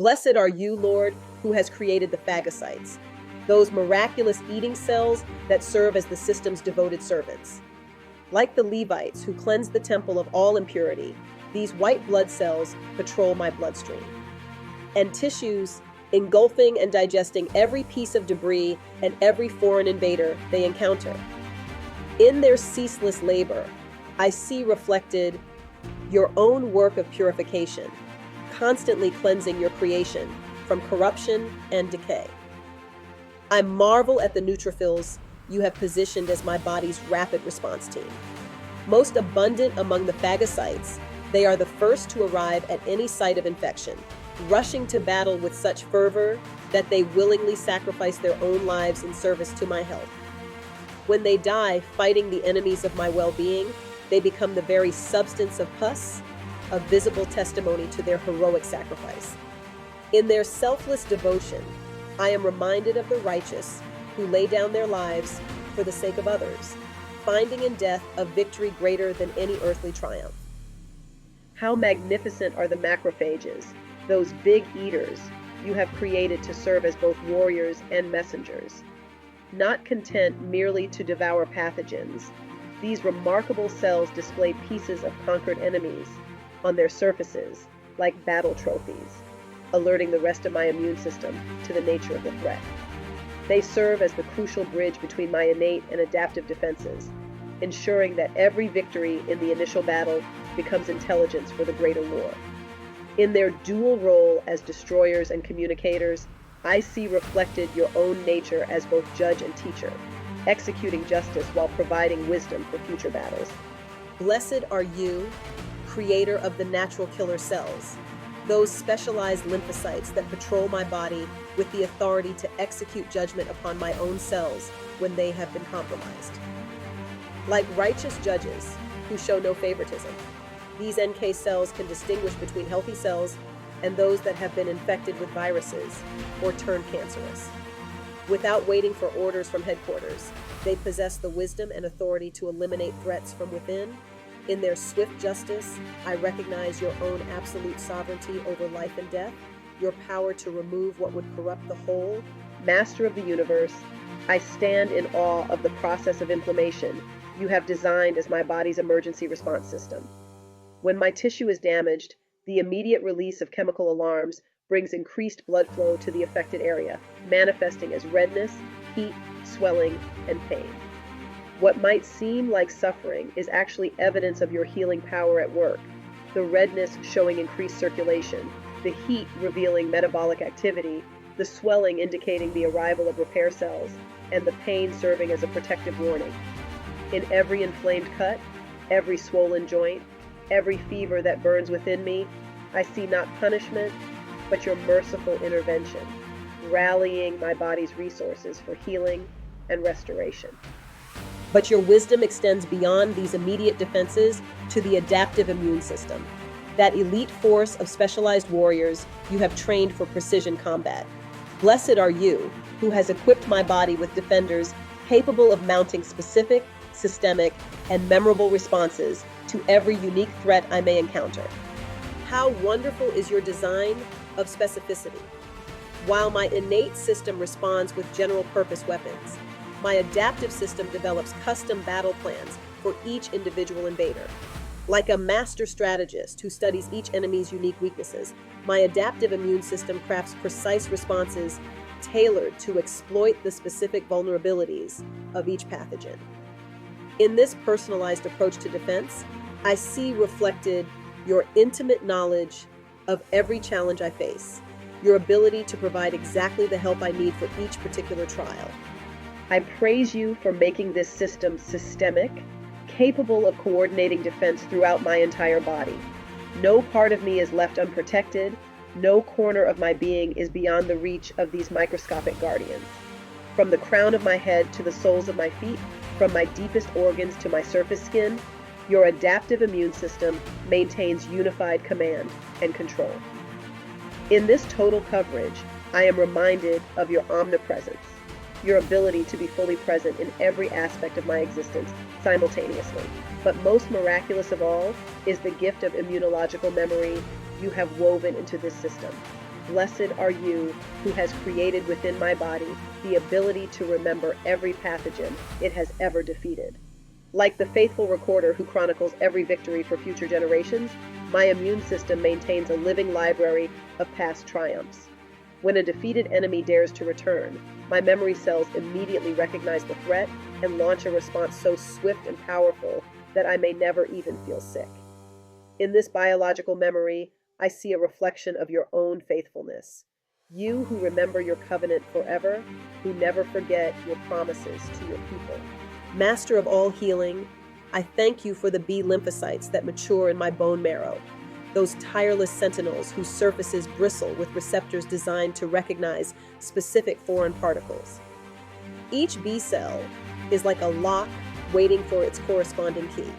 Blessed are you, Lord, who has created the phagocytes, those miraculous eating cells that serve as the system's devoted servants. Like the Levites who cleansed the temple of all impurity, these white blood cells patrol my bloodstream. And tissues engulfing and digesting every piece of debris and every foreign invader they encounter. In their ceaseless labor, I see reflected your own work of purification, constantly cleansing your creation from corruption and decay. I marvel at the neutrophils you have positioned as my body's rapid response team. Most abundant among the phagocytes, they are the first to arrive at any site of infection, rushing to battle with such fervor that they willingly sacrifice their own lives in service to my health. When they die fighting the enemies of my well-being, they become the very substance of pus, a visible testimony to their heroic sacrifice. In their selfless devotion, I am reminded of the righteous who lay down their lives for the sake of others, finding in death a victory greater than any earthly triumph. How magnificent are the macrophages, those big eaters you have created to serve as both warriors and messengers. Not content merely to devour pathogens, these remarkable cells display pieces of conquered enemies on their surfaces like battle trophies, alerting the rest of my immune system to the nature of the threat. They serve as the crucial bridge between my innate and adaptive defenses, ensuring that every victory in the initial battle becomes intelligence for the greater war. In their dual role as destroyers and communicators, I see reflected your own nature as both judge and teacher, executing justice while providing wisdom for future battles. Blessed are you, creator of the natural killer cells, those specialized lymphocytes that patrol my body with the authority to execute judgment upon my own cells when they have been compromised. Like righteous judges who show no favoritism, these NK cells can distinguish between healthy cells and those that have been infected with viruses or turned cancerous. Without waiting for orders from headquarters, they possess the wisdom and authority to eliminate threats from within. In their swift justice, I recognize your own absolute sovereignty over life and death, your power to remove what would corrupt the whole. Master of the universe, I stand in awe of the process of inflammation you have designed as my body's emergency response system. When my tissue is damaged, the immediate release of chemical alarms brings increased blood flow to the affected area, manifesting as redness, heat, swelling, and pain. What might seem like suffering is actually evidence of your healing power at work, the redness showing increased circulation, the heat revealing metabolic activity, the swelling indicating the arrival of repair cells, and the pain serving as a protective warning. In every inflamed cut, every swollen joint, every fever that burns within me, I see not punishment, but your merciful intervention, rallying my body's resources for healing and restoration. But your wisdom extends beyond these immediate defenses to the adaptive immune system, that elite force of specialized warriors you have trained for precision combat. Blessed are you, who has equipped my body with defenders capable of mounting specific, systemic, and memorable responses to every unique threat I may encounter. How wonderful is your design of specificity. While my innate system responds with general-purpose weapons, my adaptive system develops custom battle plans for each individual invader. Like a master strategist who studies each enemy's unique weaknesses, my adaptive immune system crafts precise responses tailored to exploit the specific vulnerabilities of each pathogen. In this personalized approach to defense, I see reflected your intimate knowledge of every challenge I face, your ability to provide exactly the help I need for each particular trial. I praise you for making this system systemic, capable of coordinating defense throughout my entire body. No part of me is left unprotected. No corner of my being is beyond the reach of these microscopic guardians. From the crown of my head to the soles of my feet, from my deepest organs to my surface skin, your adaptive immune system maintains unified command and control. In this total coverage, I am reminded of your omnipresence, your ability to be fully present in every aspect of my existence simultaneously. But most miraculous of all is the gift of immunological memory you have woven into this system. Blessed are you who has created within my body the ability to remember every pathogen it has ever defeated. Like the faithful recorder who chronicles every victory for future generations, my immune system maintains a living library of past triumphs. When a defeated enemy dares to return, my memory cells immediately recognize the threat and launch a response so swift and powerful that I may never even feel sick. In this biological memory, I see a reflection of your own faithfulness. You who remember your covenant forever, who never forget your promises to your people. Master of all healing, I thank you for the B lymphocytes that mature in my bone marrow, those tireless sentinels whose surfaces bristle with receptors designed to recognize specific foreign particles. Each B cell is like a lock waiting for its corresponding key,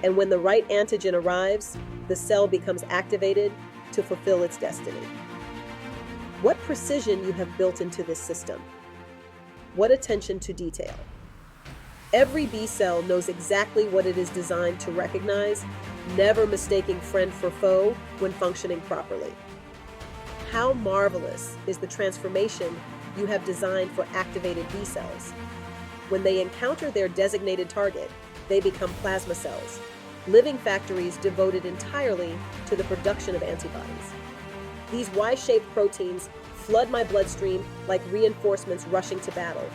and when the right antigen arrives, the cell becomes activated to fulfill its destiny. What precision you have built into this system. What attention to detail. Every B cell knows exactly what it is designed to recognize, never mistaking friend for foe when functioning properly. How marvelous is the transformation you have designed for activated B cells. When they encounter their designated target, they become plasma cells, living factories devoted entirely to the production of antibodies. These Y-shaped proteins flood my bloodstream like reinforcements rushing to battle,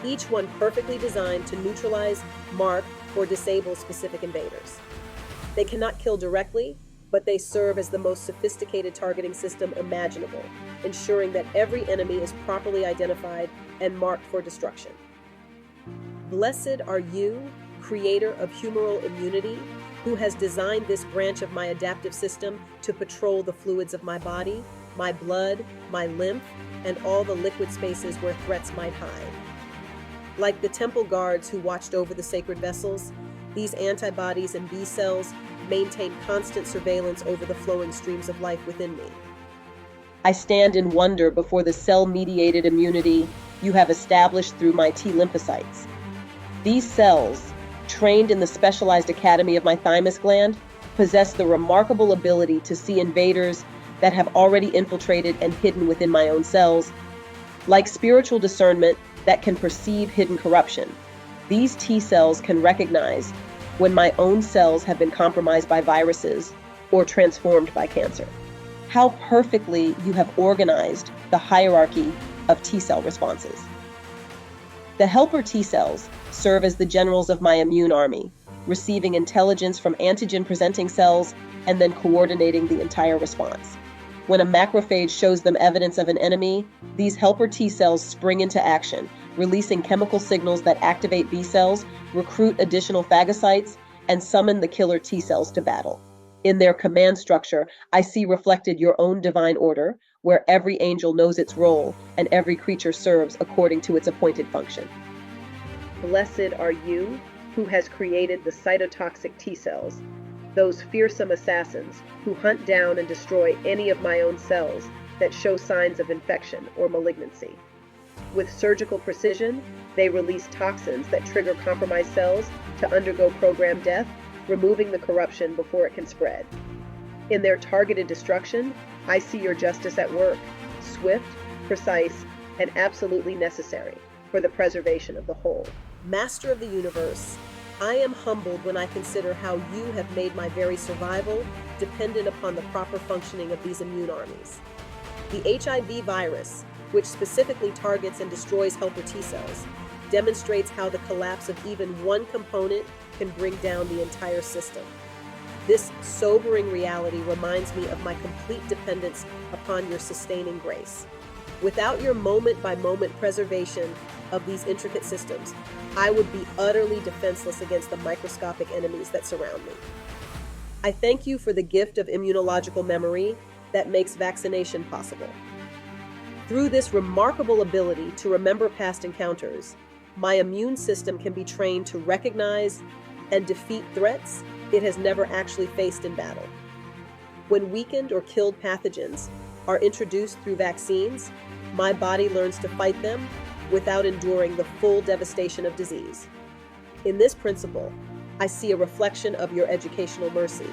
each one perfectly designed to neutralize, mark, or disable specific invaders. They cannot kill directly, but they serve as the most sophisticated targeting system imaginable, ensuring that every enemy is properly identified and marked for destruction. Blessed are you, creator of humoral immunity, who has designed this branch of my adaptive system to patrol the fluids of my body, my blood, my lymph, and all the liquid spaces where threats might hide. Like the temple guards who watched over the sacred vessels, these antibodies and B cells maintain constant surveillance over the flowing streams of life within me. I stand in wonder before the cell-mediated immunity you have established through my T lymphocytes. These cells, trained in the specialized academy of my thymus gland, possess the remarkable ability to see invaders that have already infiltrated and hidden within my own cells. Like spiritual discernment that can perceive hidden corruption, these T cells can recognize when my own cells have been compromised by viruses or transformed by cancer. How perfectly you have organized the hierarchy of T cell responses. The helper T cells serve as the generals of my immune army, receiving intelligence from antigen-presenting cells and then coordinating the entire response. When a macrophage shows them evidence of an enemy, these helper T cells spring into action, releasing chemical signals that activate B cells, recruit additional phagocytes, and summon the killer T cells to battle. In their command structure, I see reflected your own divine order, where every angel knows its role and every creature serves according to its appointed function. Blessed are you who has created the cytotoxic T cells, those fearsome assassins who hunt down and destroy any of my own cells that show signs of infection or malignancy. With surgical precision, they release toxins that trigger compromised cells to undergo programmed death, removing the corruption before it can spread. In their targeted destruction, I see your justice at work, swift, precise, and absolutely necessary for the preservation of the whole. Master of the universe, I am humbled when I consider how you have made my very survival dependent upon the proper functioning of these immune armies. The HIV virus, which specifically targets and destroys helper T cells, demonstrates how the collapse of even one component can bring down the entire system. This sobering reality reminds me of my complete dependence upon your sustaining grace. Without your moment-by-moment preservation of these intricate systems, I would be utterly defenseless against the microscopic enemies that surround me. I thank you for the gift of immunological memory that makes vaccination possible. Through this remarkable ability to remember past encounters, my immune system can be trained to recognize and defeat threats it has never actually faced in battle. When weakened or killed pathogens are introduced through vaccines, my body learns to fight them without enduring the full devastation of disease. In this principle, I see a reflection of your educational mercy,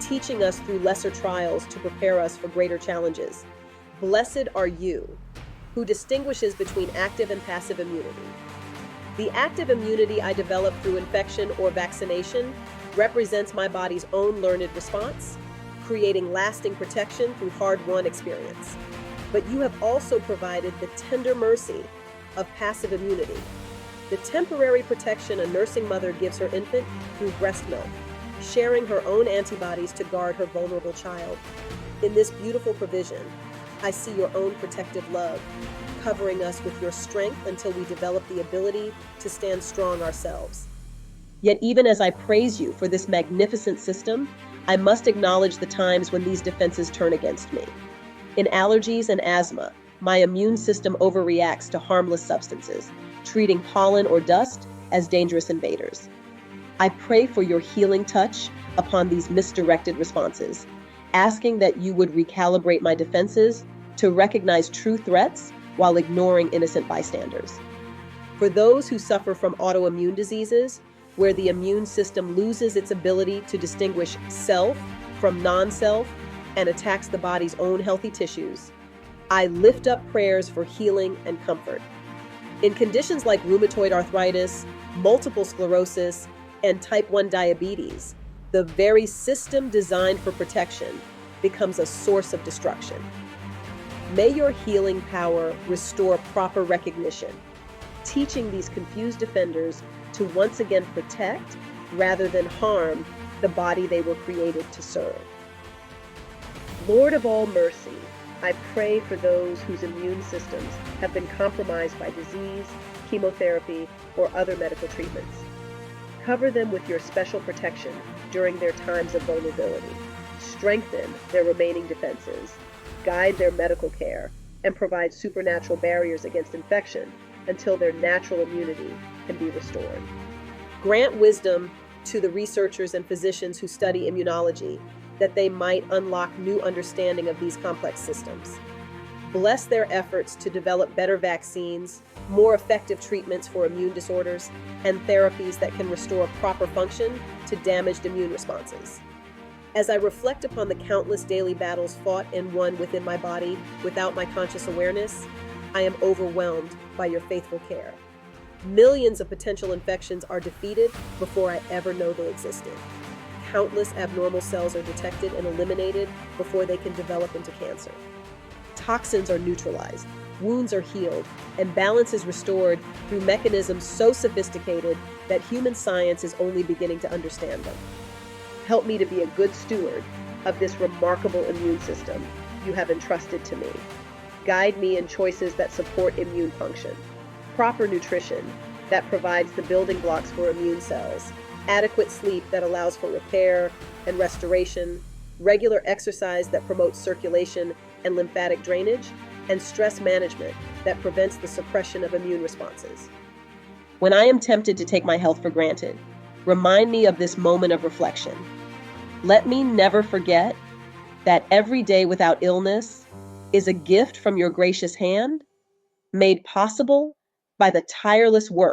teaching us through lesser trials to prepare us for greater challenges. Blessed are you, who distinguishes between active and passive immunity. The active immunity I develop through infection or vaccination represents my body's own learned response, creating lasting protection through hard-won experience. But you have also provided the tender mercy of passive immunity, the temporary protection a nursing mother gives her infant through breast milk, sharing her own antibodies to guard her vulnerable child. In this beautiful provision, I see your own protective love, covering us with your strength until we develop the ability to stand strong ourselves. Yet even as I praise you for this magnificent system, I must acknowledge the times when these defenses turn against me. In allergies and asthma, my immune system overreacts to harmless substances, treating pollen or dust as dangerous invaders. I pray for your healing touch upon these misdirected responses, asking that you would recalibrate my defenses to recognize true threats while ignoring innocent bystanders. For those who suffer from autoimmune diseases, where the immune system loses its ability to distinguish self from non-self and attacks the body's own healthy tissues, I lift up prayers for healing and comfort. In conditions like rheumatoid arthritis, multiple sclerosis, and type 1 diabetes, the very system designed for protection becomes a source of destruction. May your healing power restore proper recognition, teaching these confused defenders to once again protect rather than harm the body they were created to serve. Lord of all mercy, I pray for those whose immune systems have been compromised by disease, chemotherapy, or other medical treatments. Cover them with your special protection during their times of vulnerability. Strengthen their remaining defenses, guide their medical care, and provide supernatural barriers against infection until their natural immunity can be restored. Grant wisdom to the researchers and physicians who study immunology, that they might unlock new understanding of these complex systems. Bless their efforts to develop better vaccines, more effective treatments for immune disorders, and therapies that can restore proper function to damaged immune responses. As I reflect upon the countless daily battles fought and won within my body without my conscious awareness, I am overwhelmed by your faithful care. Millions of potential infections are defeated before I ever know they existed. Countless abnormal cells are detected and eliminated before they can develop into cancer. Toxins are neutralized, wounds are healed, and balance is restored through mechanisms so sophisticated that human science is only beginning to understand them. Help me to be a good steward of this remarkable immune system you have entrusted to me. Guide me in choices that support immune function, proper nutrition that provides the building blocks for immune cells, adequate sleep that allows for repair and restoration, regular exercise that promotes circulation and lymphatic drainage, and stress management that prevents the suppression of immune responses. When I am tempted to take my health for granted, remind me of this moment of reflection. Let me never forget that every day without illness is a gift from your gracious hand, made possible by the tireless work